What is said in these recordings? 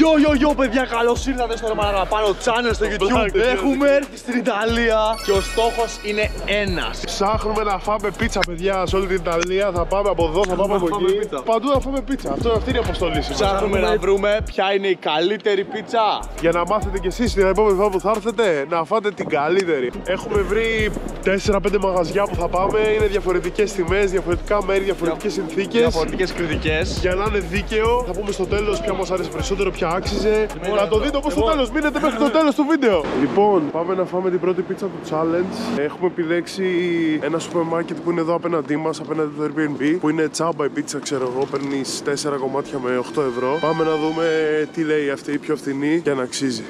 Yo, παιδιά, καλώς ήρθατε στο Ρωμαναγαπάνο channel στο YouTube. Έχουμε έρθει στην Ιταλία και ο στόχος είναι ένας. Ψάχνουμε να φάμε πίτσα, παιδιά, σε όλη την Ιταλία. Θα πάμε από εδώ, θα πάμε από εκεί. Παντού να φάμε πίτσα. Αυτή είναι η αποστολή σήμερα. Ψάχνουμε να βρούμε ποια είναι η καλύτερη πίτσα. Για να μάθετε κι εσείς την επόμενη φορά που θα έρθετε να φάτε την καλύτερη. Έχουμε βρει 4-5 μαγαζιά που θα πάμε. Είναι διαφορετικές τιμές, διαφορετικά μέρη, διαφορετικές συνθήκες. Διαφορετικές κριτικές. Για να είναι δίκαιο, θα πούμε στο τέλος ποια μας άρεσε περισσότερο, ποια άξιζε. Θα το δείτε όπως στο τέλος. Μείνετε μέχρι το τέλος του βίντεο. Λοιπόν, πάμε να φάμε την πρώτη πίτσα του challenge. Έχουμε επιλέξει ένα σούπερ μάρκετ που είναι εδώ απέναντί μας, απέναντι το Airbnb. Που είναι τσάμπα η πίτσα, ξέρω εγώ. Παίρνεις 4 κομμάτια με 8 ευρώ. Πάμε να δούμε τι λέει αυτή η πιο φθηνή και αν αξίζει.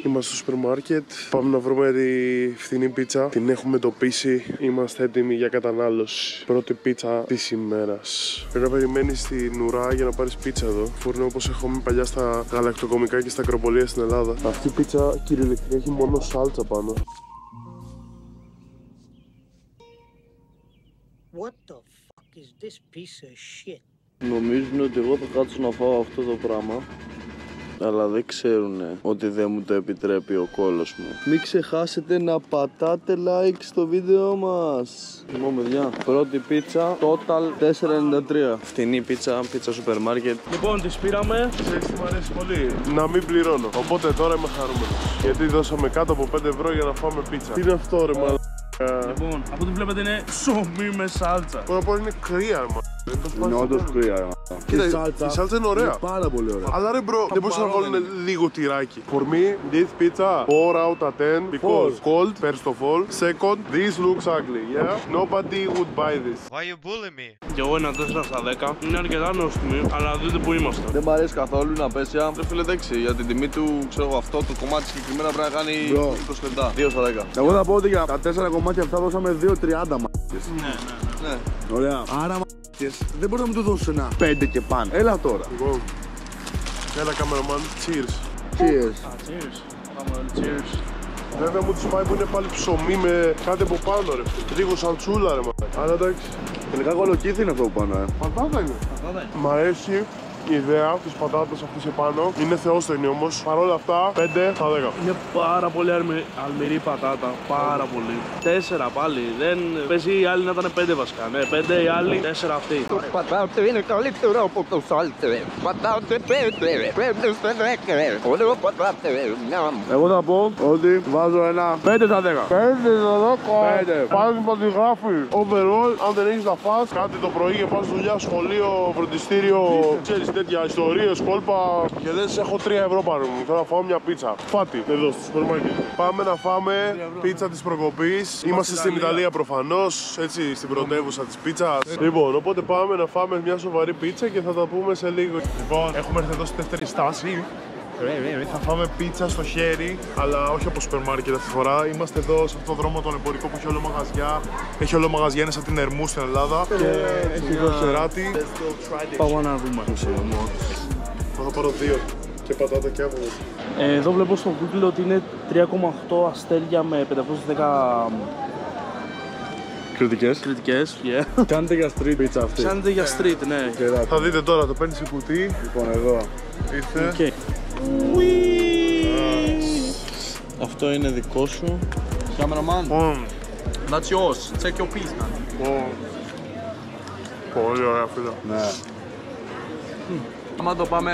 Είμαστε στο σούπερ μάρκετ. Πάμε να βρούμε τη φθηνή πίτσα. Την έχουμε εντοπίσει. Είμαστε έτοιμοι για κατανάλωση. Πρώτη πίτσα της ημέρας. Πρέπει να περιμένεις την ουρά για να πάρεις πίτσα εδώ. Φούρνο όπως έχουμε παλιά στα γαλακτοκομικά και στα ακροπολία στην Ελλάδα. Αυτή η πίτσα κυριολεκτικά έχει μόνο σάλτσα πάνω. What the fuck is this piece of shit? Νομίζουν ότι εγώ θα κάτσω να φάω αυτό το πράγμα, αλλά δεν ξέρουν ότι δεν μου το επιτρέπει ο κόλος μου. Μην ξεχάσετε να πατάτε like στο βίντεο μας. Λοιπόν, παιδιά, πρώτη πίτσα, total 4,93. Φτηνή πίτσα, πίτσα σούπερ μάρκετ. Λοιπόν, τις πήραμε. Ξέρεις τι μου αρέσει πολύ? Να μην πληρώνω. Οπότε τώρα είμαι χαρούμενος. Γιατί δώσαμε κάτω από 5 ευρώ για να φάμε πίτσα. Τι είναι αυτό, ρε μαλάκα? Λοιπόν, από ό,τι βλέπετε είναι ψωμί με σάλτσα. Τώρα πω είναι κρύα, ρε μαλάκα. Είναι όντως κρύα. Κοίτα, η σάλτσα είναι ωραία. Πάρα πολύ ωραία. Αλλά ρε μπρο, δεν μπορούσαν να βάλουν λίγο τυράκι. For me, this pizza 4 out of 10 because cold, first of all. Second, this looks ugly, yeah? Nobody would buy this. Why you bully me? Και εγώ ένα 4 στα 10. Είναι αρκετά νόστιμη, αλλά δείτε που είμαστε. Δεν μ' αρέσει καθόλου να πέσια. Δεν φίλε, εντάξει, για την τιμή του, ξέρω εγώ, αυτό το κομμάτι συγκεκριμένα πρέπει να κάνει 20 λεπτά. 2 στα 10. Εγώ θα πω ότι για τα 4 κομμάτια αυτά δώσαμε 2,30 μ***ες. Ναι. Ωραία. Άρα μ***ες, δεν μπορεί να μου το δώσει ένα 5 και πάνω. Έλα τώρα. Λοιπόν, έλα cameraman, cheers. Cheers. Cheers. Cheers. Βέβαια μου τους πάει που είναι πάλι ψωμί με κάτι από πάνω ρε. Λίγο σαλτσούλα ρε μαλάκα. Αλλά εντάξει. Τελικά κολοκύθι είναι αυτό που πάνω, Πατάτα είναι. Μ' αρέσει η ιδέα της πατάτας αυτής επάνω. Είναι θεόστενη όμως. Παρ' όλα αυτά, 5 στα 10. Είναι πάρα πολύ αλμυρή πατάτα. Πάρα πολύ. 4 πάλι. Δεν παίζει οι άλλοι να ήταν 5 βασικά. Ναι, 5 οι άλλοι, 4 αυτοί. Το πατάτε είναι καλύτερο από το σάλτε. Πατάτε 5, 5 στα 10. Ωραίο πατάτε. Εγώ θα πω ότι βάζω ένα 5 στα 10. 5 στα 10. Πάλι με τη γράφει. Overall, αν δεν έχεις να φας κάτι το πρωί και πας δουλειά, σχολείο, φροντιστήριο, ξέρεις τέτοια ιστορίες, κόλπα και δεν σε έχω 3 ευρώ πάνω μου. Θέλω να φάω μια πίτσα. Φάτη, εδώ στο σούπερ μάρκετ. Πάμε να φάμε πίτσα της προκοπής. Είμαστε στην Ιταλία προφανώς, έτσι, στην πρωτεύουσα της πίτσας. Λοιπόν, οπότε πάμε να φάμε μια σοβαρή πίτσα και θα τα πούμε σε λίγο. Λοιπόν, έχουμε έρθει εδώ στη δεύτερη στάση. Θα φάμε πίτσα στο χέρι, αλλά όχι από σούπερ μάρκετ αυτή τη φορά. Είμαστε εδώ σε αυτό το δρόμο τον εμπορικό που έχει όλο μαγαζιά. Έχει όλο μαγαζιά, είναι σαν την Ερμού στην Ελλάδα. Και έχει εδώ σεράτη. Πάμε να δούμε. Θα πάρω 2 και πατάτα και άβολο. Εδώ βλέπω στο Google ότι είναι 3,8 αστέρια με 510 κριτικές. Yeah. Κάνετε για street pizza αυτή. Κάνετε για street, ναι. Θα δείτε τώρα, το παίρνει σε κουτί. Λοιπόν, εδώ. Ήρθε. Okay. Αυτό είναι δικό σου. Cameraman. That's yours. Check your piece, man. Πολύ ωραία, φίλε. Ναι. Άμα το πάμε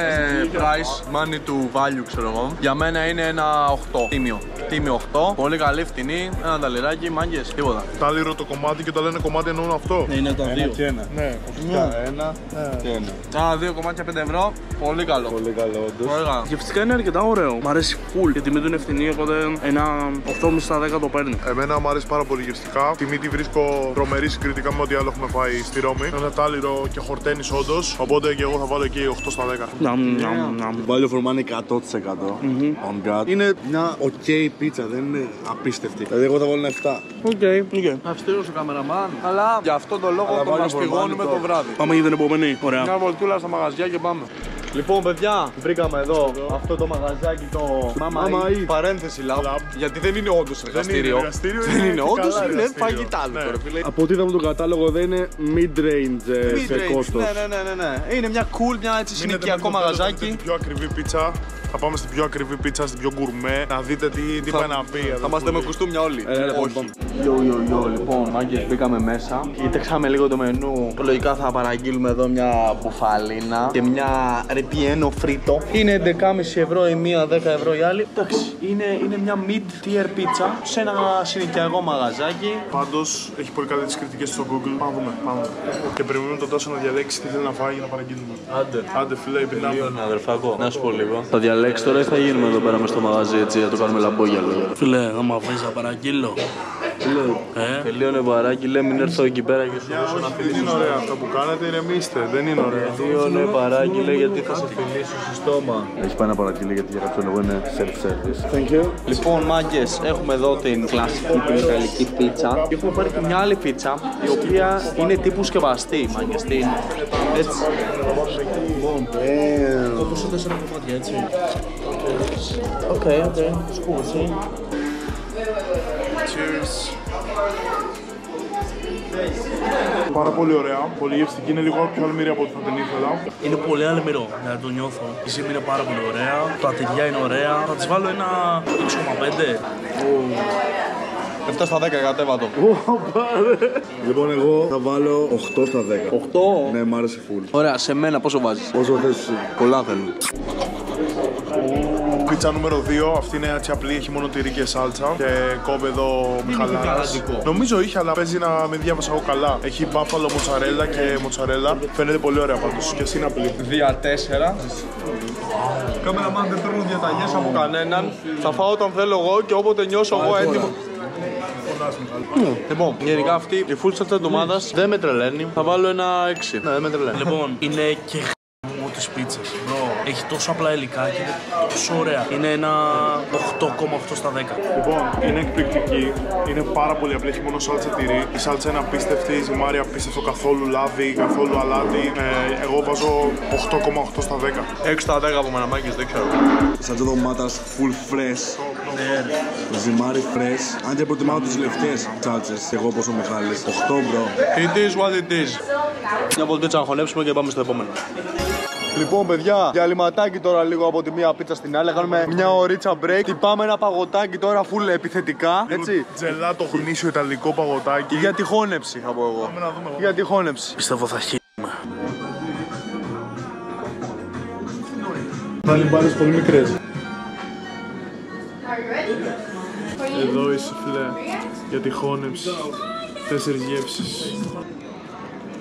price, money to value, ξέρω εγώ, για μένα είναι ένα 8. Τίμιο 8. Πολύ καλή, φτηνή. Ένα ταλιράκι, μάγκες, τίποτα. Τάλιρο το κομμάτι και όταν λένε κομμάτι εννοούν αυτό. Ναι, είναι τα δύο. Και ένα. Ναι, Ένα και ένα. 2 κομμάτια 5 ευρώ. Πολύ καλό. Πολύ καλό, όντως. Πολύ καλό. Και φυσικά είναι αρκετά ωραίο. Μ' αρέσει full. Η τιμή του είναι ευθυνή, οπότε ένα 8,5 στα 10 το παίρνει. Εμένα μου αρέσει πάρα πολύ γευστικά. Τιμή τη βρίσκω τρομερή συγκριτικά με ό,τι άλλο έχουμε φάει στη Ρώμη. Είναι τάλιρο και χορτένις όντως. Οπότε και εγώ θα βάλω εκεί 8 στα 10. Value for money 100%. On God. Είναι μια ok πίτσα, δεν είναι απίστευτη. Δηλαδή, εγώ θα βάλω ένα 7. Οκ. Αυστηρός ο καμεραμάν. Αλλά για αυτόν τον λόγο το μαστιγώνουμε το βράδυ. Πάμε για την επόμενη. Ωραία. Μια βολτούλα στα μαγαζιά και πάμε. Λοιπόν, παιδιά, βρήκαμε εδώ αυτό το μαγαζάκι, το Mama Eat. Παρένθεση lab. Γιατί δεν είναι όντως εργαστήριο. Δεν είναι όντως, είναι φαγητάδικο. Από ό,τι είδαμε τον κατάλογο δεν είναι mid-range σε κόστος. Ναι. Είναι μια cool, μια έτσι συνοικιακό μαγαζάκι. Την πιο ακριβή πίτσα. Θα πάμε στην πιο ακριβή πίτσα, στην πιο γκουρμέ. Να δείτε τι πάει να πει. Θα είμαστε με κουστούμια όλοι. Όχι. Λοιπόν, μάγκες, μπήκαμε μέσα. Κοίταξαμε λίγο το μενού. Λογικά θα παραγγείλουμε εδώ μια μπουφαλίνα και μια ρεπιένο φρίτο. Είναι 11,5 ευρώ η μία, 10 ευρώ η άλλη. Εντάξει, είναι μια mid-tier πίτσα σε ένα συνοικιακό μαγαζάκι. Πάντως έχει πολύ καλές κριτικές στο Google. Πάμε. Και περιμένουμε τον Τάσο να διαλέξει τι θέλει να φάει για να παραγγείλουμε. Άντε φίλε, πεινάμε. Αδερφάκο, να σου πω λίγο. Θα διαλέξει τώρα ή θα γίνουμε εδώ πέρα μες στο μαγαζί έτσι, θα το κάνουμε λαμπόγια λίγο. Φίλε, άμα αφήσεις να παραγγείλω. Τελείωνε παράκι, λέει μην έρθω εκεί πέρα και σου δώσω να φιλήσω. Δεν είναι ωραία αυτό που κάνετε, ηρεμήστε, δεν είναι ωραία. Τελείωνε παράκι, λέει γιατί θα σε φιλήσω στο στόμα. Έχει πάει να παραγγείλει γιατί για κάποιο λόγο είναι self-service. Thank you. Λοιπόν, μάγκες, έχουμε εδώ την κλασική την ιταλική πίτσα και έχουμε πάρει και μια άλλη πίτσα η οποία είναι τύπου σκευαστή, μάγκες. Έτσι. Όπως σε 4 κομμάτια, έτσι. Οκ, σκούση. Cheers. Πάρα πολύ ωραία, πολύ γευστική, είναι λίγο πιο αλμυρή από ό,τι θα την ήθελα. Είναι πολύ αλμυρό, να το νιώθω. Η ζύμη είναι πάρα πολύ ωραία, τα τυριά είναι ωραία. Θα της βάλω ένα 6,5. 7 στα 10 κατέβα το. Λοιπόν, εγώ θα βάλω 8 στα 10. 8. Ναι, μ' άρεσε full. Ωραία, σε μένα πόσο βάζεις? Όσο θες εσύ. Πολλά θέλω. Πίτσα νούμερο 2, αυτή είναι έτσι απλή, έχει μόνο τυρί και σάλτσα και κόβει εδώ με χαλάρας. Νομίζω είχε, αλλά παίζει να με διάβασα εγώ καλά. Έχει μπάφαλο μοτσαρέλα και μοτσαρέλα. Φαίνεται πολύ ωραία πάντως και εσύ είναι απλή. Δια 4. Κάμεραμαν δεν παίρνω διαταγές από κανέναν. Θα φάω όταν θέλω εγώ και όποτε νιώσω εγώ έτοιμο. Λοιπόν, γενικά αυτή η full salsa εντομάδας δεν με τρελαίνει. Θα βάλω ένα 6. Ναι, δεν με τρελαίνει. Λοιπόν, είναι και χαμό της πίτσας. Έχει τόσο απλά υλικά και είναι τόσο ωραία. Είναι ένα 8,8 στα 10. Λοιπόν, είναι εκπληκτική. Είναι πάρα πολύ απλή. Έχει μόνο σάλτσα τυρί. Η σάλτσα είναι απίστευτη. Η ζυμάρι απίστευτο. Καθόλου λάδι, καθόλου αλάτι. Εγώ βάζω 8,8 στα 10. 6 στα 10 από μαναμάκες, δεν ξέρω. Σάλτσα ντομάτας full fresh. Ζυμάρι fresh. Αν και προτιμάω τις λευκές σάλτσες. Και εγώ πόσο Μιχάλης. 8 bro. It is what it is. Μια βολτίτσα να χωνέψουμε και πάμε στο επόμενο. Λοιπόν, παιδιά, διαλυματάκι τώρα λίγο από τη μία πίτσα στην άλλη. Κάνουμε μια ωρίτσα break. Τι πάμε ένα παγωτάκι τώρα full επιθετικά. Έτσι. Τζελάτο γνήσιο ιταλικό παγωτάκι. Για τη χώνεψη θα πω εγώ. Για τη χώνεψη. Πιστεύω θα χαίρομαι. Θα είναι μπάλες πολύ μικρές. Εδώ είσαι φίλε, για τη χώνεψη. 4 γεύσεις.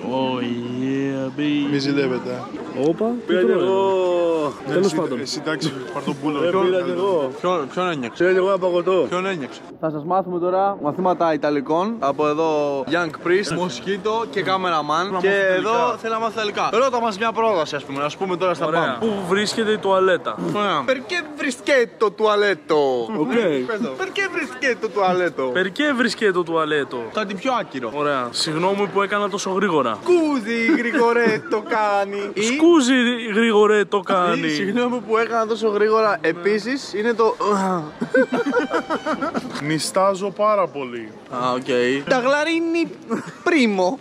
Oh yeah, baby. Μη ζηλεύετε. Όπα, πήρα και εγώ. Τέλος πάντων. Εσύ εντάξει, πάρ' τον πούλο. Πήρα και εγώ. Ποιον ένιωξε? Ξέρω εγώ ένα παγωτό. Ποιον ένιωξε? Θα σας μάθουμε τώρα μαθήματα Ιταλικών από εδώ Young Priest, Μοσκίτο και Cameraman. Και εδώ θέλει να μάθει Ιταλικά. Ρώτα μας μια πρόταση, ας πούμε, να σου πούμε τώρα στα Ωραία. μπαμ. Πού βρίσκεται η τουαλέτα? Perché vrischetto tualetto? Perché vrischetto tualetto? Perché βρίσκεται το τουαλέτο? Κάτι πιο άκυρο. Ωραία. Συγγνώμη που έκανα τόσο γρήγορα. Scusi, Grigoretto κάνει. Σκούζι γρήγορε το κάνει. Συγγνώμη που έκανα τόσο γρήγορα. Επίσης είναι το. Νιστάζω πάρα πολύ. Α, οκ. Ταγλαρίνι πρίμο.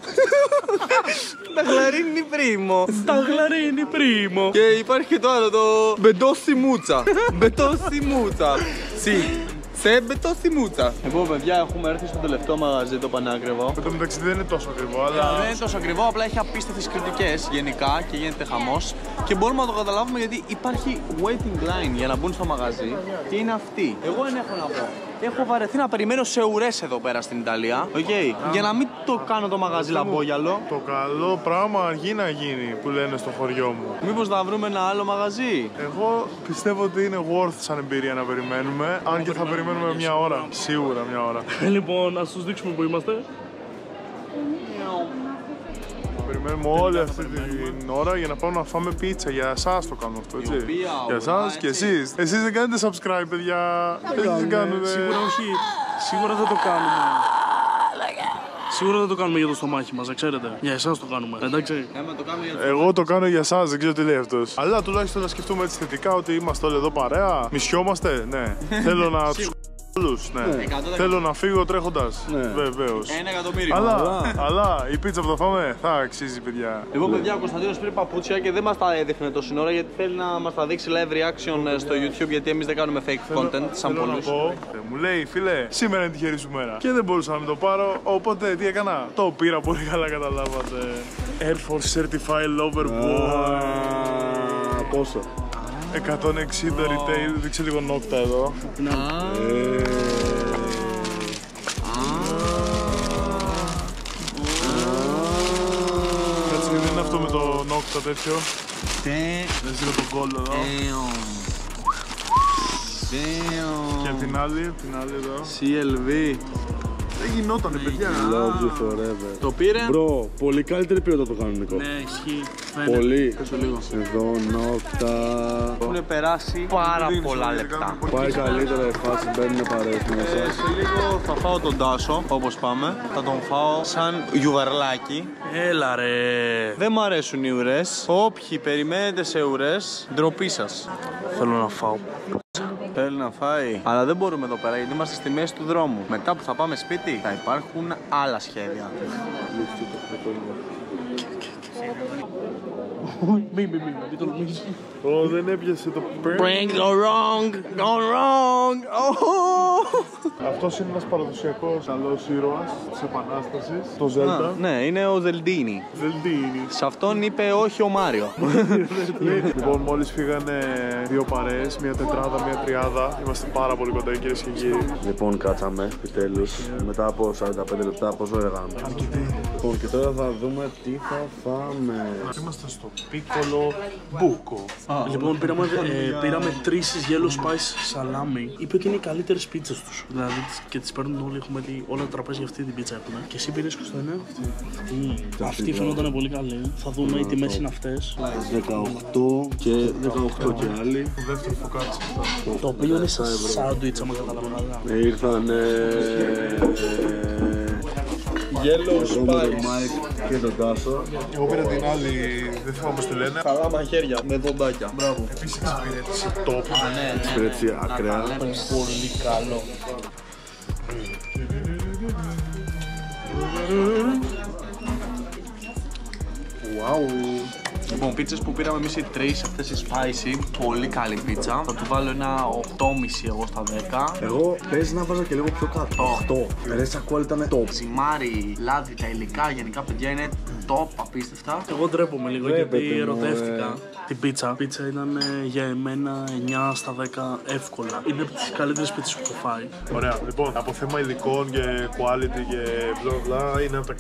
Ταγλαρίνι πρίμο. Σταγλαρίνι πρίμο. Και υπάρχει και το άλλο, το μπεντόσι μούτσα. Μπεντόσι μούτσα. Σι. Σε μπεντόσι μούτσα. Λοιπόν, παιδιά, έχουμε έρθει στο τελευταίο μαγαζί, το Πανάκριβο. Εν τω μεταξύ δεν είναι τόσο ακριβό, αλλά. Δεν είναι τόσο ακριβό, απλά έχει απίστευτες κριτικές γενικά και γίνεται χαμός. Και μπορούμε να το καταλάβουμε γιατί υπάρχει waiting line για να μπουν στο μαγαζί και είναι αυτή. Εγώ δεν έχω να πω. Έχω βαρεθεί να περιμένω σε ουρές εδώ πέρα στην Ιταλία. Okay. Για να μην το κάνω το μαγαζί λαμπόγιαλο. Το καλό πράγμα αργεί να γίνει που λένε στο χωριό μου. Μήπως να βρούμε ένα άλλο μαγαζί? Εγώ πιστεύω ότι είναι worth σαν εμπειρία να περιμένουμε. Αν και θα περιμένουμε μια ώρα. Σίγουρα μια ώρα. Λοιπόν, ας τους δείξουμε που είμαστε. Περιμένουμε όλη αυτή την ώρα για να πάμε να φάμε πίτσα. Για εσάς το κάνω αυτό, έτσι. Για εσάς και εσείς. Εσείς δεν κάνετε subscribe, παιδιά. Εσείς δεν κάνετε. Σίγουρα όχι. Σίγουρα θα το κάνουμε. Σίγουρα δεν το κάνουμε για το στομάχι μας, ξέρετε. Για εσάς το κάνουμε. Εντάξει. Εγώ το κάνω για εσάς, δεν ξέρω τι λέει αυτός. Αλλά τουλάχιστον να σκεφτούμε έτσι θετικά ότι είμαστε όλοι εδώ παρέα. Μισιόμαστε, ναι. Θέλω να τους όλους, ναι. Θέλω να φύγω τρέχοντας. Ναι. Βεβαίως. 1 εκατομμύριο. Αλλά η πίτσα που θα φάμε θα αξίζει, παιδιά. Λοιπόν, παιδιά, ο Κωνσταντίνος πήρε παπούτσια και δεν μας τα έδειχνε τόση ώρα γιατί θέλει να μας τα δείξει live reaction στο YouTube. Γιατί εμείς δεν κάνουμε fake content σαν Θέλω να πολλούς. πω, μου λέει φίλε, σήμερα είναι τυχερή σου μέρα. Και δεν μπορούσα να μην το πάρω, οπότε τι έκανα. Το πήρα πολύ καλά, καταλάβατε. Air Force Certified Loverboy. Πόσο? 160 retail, δείξε λίγο νόκτα εδώ. Κάτσε, δεν είναι αυτό με το νόκτα τέτοιο. Δεν είναι το gold εδώ. Και την άλλη εδώ. CLV. Δεν γινότανε, παιδιά. Love you forever. Το πήρε. Μπρο, πολύ καλύτερη ποιότητα το κανονικό. Ναι, ισχύει. Φαίνεται. Πολύ. λίγο. Εδώ νόκτα. Έχουν περάσει πάρα πολλά λεπτά. Πάει καλύτερα η φάση, μπαίνουν παρέες μέσα. Σε λίγο θα φάω τον Τάσο, όπως πάμε. Θα τον φάω σαν γιουβαρλάκι. Έλα ρε. Δεν μ' αρέσουν οι ουρές. Όποιοι περιμένετε σε ουρές, ντροπή σας. Θέλω να φάω. Θέλει να φάει. Αλλά δεν μπορούμε εδώ πέρα γιατί είμαστε στη μέση του δρόμου. Μετά που θα πάμε σπίτι θα υπάρχουν άλλα σχέδια. Μην τολμήσεις. Ω, δεν έπιασε το Bring go wrong, go wrong. Αυτός είναι ένας παραδοσιακός καλός ήρωας της Επανάστασης, το Zelda. Ναι, είναι ο Ζελντίνι. Zelda. Σε αυτόν είπε όχι ο Μάριο. Λοιπόν, μόλις φύγανε δύο παρέες, μια τετράδα, μια τριάδα. Είμαστε πάρα πολύ κοντά, κυρίες και κύριοι. Λοιπόν, κάτσαμε επιτέλους. Μετά από 45 λεπτά, πόσο έγαμε. Λοιπόν, και τώρα θα δούμε τι θα φάμε. Είμαστε στο Piccolo Buco. Λοιπόν, πήραμε 3 yellow spice σαλάμι. Είπε ότι είναι οι καλύτερες πίτσες τους. Δηλαδή και τις παίρνουν όλοι. Έχουμε δει όλα τα τραπέζια αυτή την πίτσα έχουμε. Και εσύ πήρες 21. Αυτή φαινόταν πολύ καλή. Θα δούμε οι τιμές είναι αυτές. 18 και 18 και άλλοι. Το δεύτερο φωκάτσι. Το οποίο είναι σαν σάντουιτς, άμα καταλαβαίνω καλά. Ήρθανε Yellow τον Mike και τον Τάσο. Εγώ πήρα την άλλη, δεν θυμάμαι πώς τη λένε. Καλά μαχαίρια με δοντάκια. Μπράβο. Επίσης εξυπηρέτηση top. Εξυπηρέτηση ακραία. Πολύ καλό. Wow. Λοιπόν, πίτσες που πήραμε εμείς οι 3, αυτές οι spicy, πολύ καλή πίτσα. Θα του βάλω ένα 8,5 εγώ στα 10. Εγώ παίζει να βάζα και λίγο πιο κάτω. 8. Ρε, σαν quality ήταν top. Ζυμάρι, λάδι, τα υλικά, γενικά παιδιά είναι top, απίστευτα. Εγώ ντρέπομαι λίγο Βλέπετε, γιατί μωρέ. ερωτεύτηκα την πίτσα. Η πίτσα ήταν για εμένα 9 στα 10 εύκολα. Είναι από τις καλύτερες πίτσες που έχω φάει. Ωραία, λοιπόν, από θέμα υλικών και quality και bla bla είναι από τις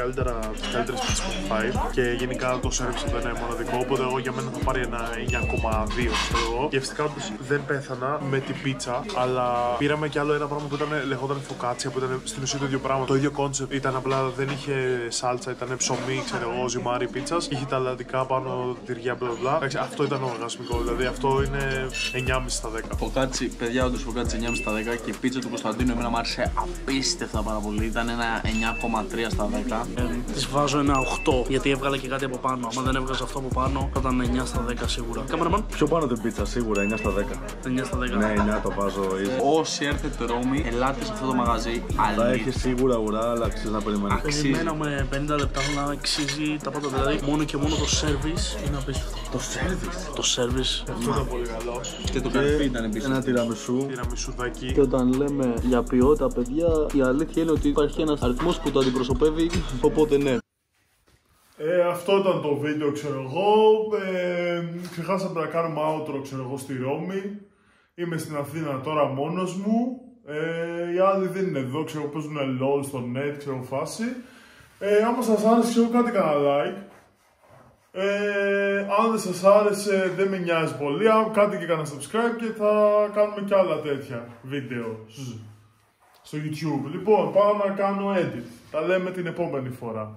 καλύτερες πίτσες που έχω φάει. Και γενικά το service εδώ είναι μοναδικό. Οπότε εγώ για μένα θα πάρει ένα 9,2 ξέρω εγώ. Γευστικά όντως δεν πέθανα με την πίτσα, αλλά πήραμε κι άλλο ένα πράγμα που ήταν, λεγόταν φωκάτσια, που ήταν στην ουσία το ίδιο πράγμα. Το ίδιο κόνσεπτ ήταν, απλά δεν είχε σάλτσα, ήταν ψωμί, ξέρω εγώ, ζυμάρι πίτσας. Είχε τα λαδικά πάνω, τυριά, bla bla. Εντάξει, αυτό ήταν οργασμικό, δηλαδή αυτό είναι 9,5 στα 10. Φωκάτσι, παιδιά, όντως φωκάτσι 9,5 στα 10 και η πίτσα του Κωνσταντίνου εμένα μου άρεσε απίστευτα πάρα πολύ. Ήταν ένα 9,3 στα 10. Της βάζω ένα 8 γιατί έβγαλε και κάτι από πάνω. Αν δεν έβγαζε αυτό από πάνω θα ήταν 9 στα 10 σίγουρα. Κάμεραμαν. Πιο πάνω την πίτσα, σίγουρα 9 στα 10. 9 στα 10. Ναι, 9 το βάζω ήδη. Όσοι έρθετε Ρώμη, ελάτε σε αυτό το μαγαζί. Θα έχει σίγουρα ουρά, αλλά αξίζει να περιμένει. Περιμέναμε 50 λεπτά να αξίζει τα πάντα. Δηλαδή μόνο και μόνο το service είναι απίστευτο. Το service. Αυτό ήταν πολύ καλό. Και το καρφί ήταν επίσης. Ένα τυραμισού. Τυραμισουδάκι. Και όταν λέμε για ποιότητα, παιδιά, η αλήθεια είναι ότι υπάρχει ένας αριθμός που το αντιπροσωπεύει, οπότε ναι. Αυτό ήταν το βίντεο, ξέρω εγώ. Ξεχάσαμε να κάνουμε outro, ξέρω εγώ, στη Ρώμη. Είμαι στην Αθήνα τώρα μόνος μου. Οι άλλοι δεν είναι εδώ, ξέρω, παίζουν LOL στο net, ξέρω, φάση. Άμα σας άρεσε, ξέρω, κάντε κανένα like. Αν δεν σας άρεσε, δεν με νοιάζει πολύ. Κάντε και κανένα subscribe και θα κάνουμε και άλλα τέτοια βίντεο στο YouTube. Λοιπόν, πάω να κάνω edit. Τα λέμε την επόμενη φορά.